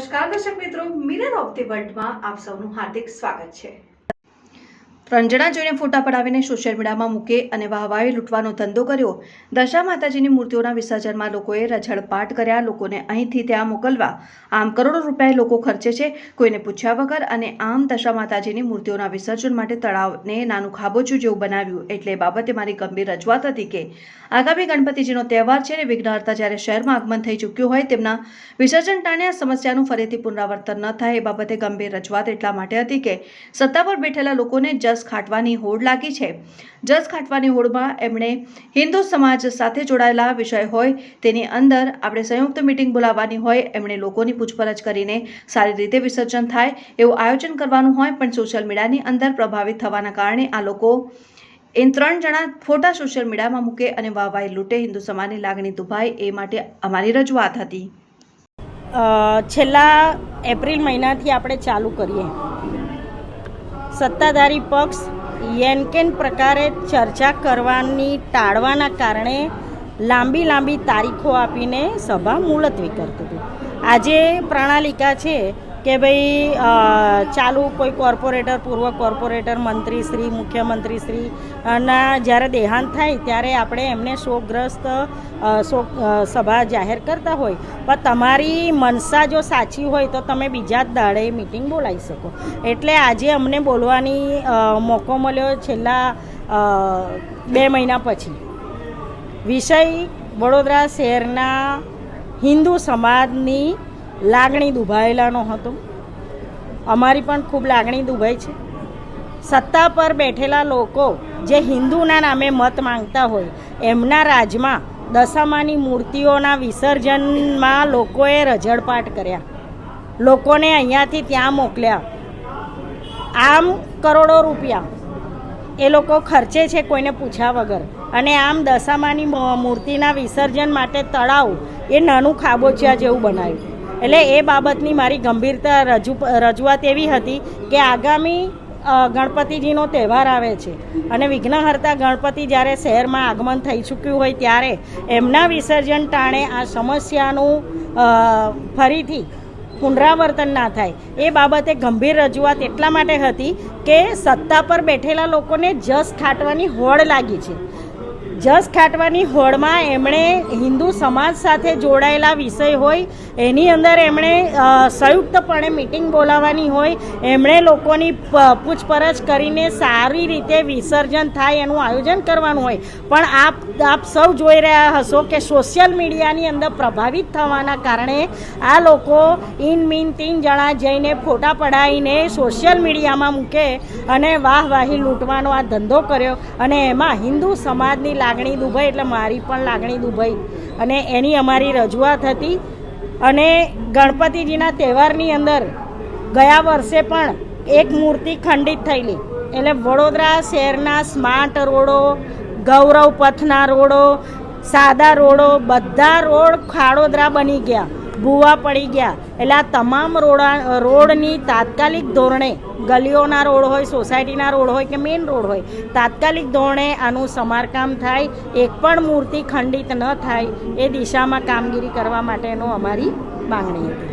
નમસ્કાર દર્શક મિત્રો, મિરર ઓફ ધી વર્લ્ડમાં આપ સૌનું હાર્દિક સ્વાગત છે। રંજણા જોઈને ફોટા પડાવીને સોશિયલ મીડિયામાં મૂકે અને વાહવાહી લૂંટવાનો ધંધો કર્યો। દશા માતાજીની મૂર્તિઓના વિસર્જનમાં લોકોએ રઝળપાટ કર્યા। લોકોને અહીંથી ત્યાં મોકલવા આમ કરોડો રૂપિયા લોકો ખર્ચે છે કોઈને પૂછ્યા વગર, અને આમ દશા માતાજીની મૂર્તિઓના વિસર્જન માટે તળાવને નાનું ખાબોચિયું જેવું બનાવ્યું। એટલે બાબતે મારી ગંભીર રજૂઆત હતી કે આગામી ગણપતિજીનો તહેવાર છે અને વિઘ્નહર્તા જ્યારે શહેરમાં આગમન થઈ ચૂક્યું હોય તેમના વિસર્જન ટાણે આ સમસ્યાનું ફરીથી પુનરાવર્તન ન થાય એ બાબતે ગંભીર રજૂઆત એટલા માટે હતી કે સત્તા પર બેઠેલા લોકોને જસ ખાટવાની હોડ લાગી છે। જસ ખાટવાની હોડમાં એમણે હિન્દુ સમાજ સાથે જોડાયેલા વિષય હોય તેની અંદર આપણે સંયુક્ત મિટિંગ બોલાવવાની હોય, એમણે લોકોની પૂછપરછ કરીને સારી રીતે વિસર્જન થાય એવું આયોજન કરવાનું હોય, પણ સોશિયલ મીડિયાની અંદર પ્રભાવિત થવાના કારણે આ લોકો 3 જણા ફોટા સોશિયલ મીડિયામાં મૂકે અને વાહવાહી લૂંટે। હિન્દુ સમાજની લાગણી દુભાય એ માટે અમારી રજૂઆત હતી। છેલ્લા એપ્રિલ મહિનાથી આપણે ચાલુ કરીએ, સત્તાધારી પક્ષ યેનકેન પ્રકારે ચર્ચા કરવાની ટાળવાના કારણે લાંબી તારીખો આપીને સભા મુલતવી કરતું હતું। આજે પ્રણાલિકા છે કે ભાઈ ચાલુ કોઈ કોર્પોરેટર, પૂર્વ કોર્પોરેટર, મંત્રીશ્રી, મુખ્યમંત્રીશ્રી ના જ્યારે દેહાંત થાય ત્યારે આપણે એમને શોકગ્રસ્ત સભા જાહેર કરતા હોય, પણ તમારી મનસા જો સાચી હોય તો તમે બીજા જ દાડે મિટિંગ બોલાવી શકો। એટલે આજે અમને બોલવાની મોકો મળ્યો છેલ્લા 2 મહિના પછી। વિષય વડોદરા શહેરના હિન્દુ સમાજની લાગણી દુભાયેલાનો હતો। અમારી પણ ખૂબ લાગણી દુભાઈ છે। સત્તા પર બેઠેલા લોકો જે હિન્દુના નામે મત માંગતા હોય એમના રાજમાં દશામાની મૂર્તિઓના વિસર્જનમાં લોકોએ રઝળપાટ કર્યા, લોકોને અહીંયાથી ત્યાં મોકલ્યા। આમ કરોડો રૂપિયા એ લોકો ખર્ચે છે કોઈને પૂછ્યા વગર, અને આમ દશામાની મૂર્તિના વિસર્જન માટે તળાવ એ નાનું ખાબોચિયા જેવું બનાવ્યું। એટલે એ બાબતની મારી ગંભીરતા રજૂઆત એવી હતી કે આગામી ગણપતિજીનો તહેવાર આવે છે અને વિઘ્નહર્તા ગણપતિ જ્યારે શહેરમાં આગમન થઈ ચૂક્યું હોય ત્યારે એમના વિસર્જન ટાણે આ સમસ્યાનું ફરીથી પુનરાવર્તન ના થાય એ બાબતે ગંભીર રજૂઆત એટલા માટે હતી કે સત્તા પર બેઠેલા લોકોને જસ ખાટવાની હોડ લાગી છે। જસ ખાટવાની હોડમાં એમણે હિન્દુ સમાજ સાથે જોડાયેલા વિષય હોય એની અંદર એમણે સંયુક્તપણે મિટિંગ બોલાવવાની હોય, એમણે લોકોની પૂછપરછ કરીને સારી રીતે વિસર્જન થાય એનું આયોજન કરવાનું હોય। પણ આપ સૌ જોઈ રહ્યા હશો કે સોશિયલ મીડિયાની અંદર પ્રભાવિત થવાના કારણે આ લોકો ઇનમીન 3 જણા જઈને ફોટા પડાવીને સોશિયલ મીડિયામાં મૂકે અને વાહવાહી લૂંટવાનો આ ધંધો કર્યો, અને એમાં હિન્દુ સમાજની લાગણી દુભાઈ, એટલે મારી પણ લાગણી દુભાઈ અને એની અમારી રજૂઆત હતી। અને ગણપતિજીના તહેવારની અંદર ગયા વર્ષે પણ એક મૂર્તિ ખંડિત થયેલી, એટલે વડોદરા શહેરના સ્માર્ટ રોડો, ગૌરવ પથના રોડો, સાદા રોડો, બધા રોડ ખાડોદરા બની ગયા, ભૂવા પડી ગયા। એટલે આ તમામ રોડની તાત્કાલિક ધોરણે, ગલીઓના રોડ હોય, સોસાયટીના રોડ હોય કે મેઇન રોડ હોય, તાત્કાલિક ધોરણે આનું સમારકામ થાય, એક પણ મૂર્તિ ખંડિત ન થાય એ દિશામાં કામગીરી કરવા માટેનો અમારી માંગણી હતી।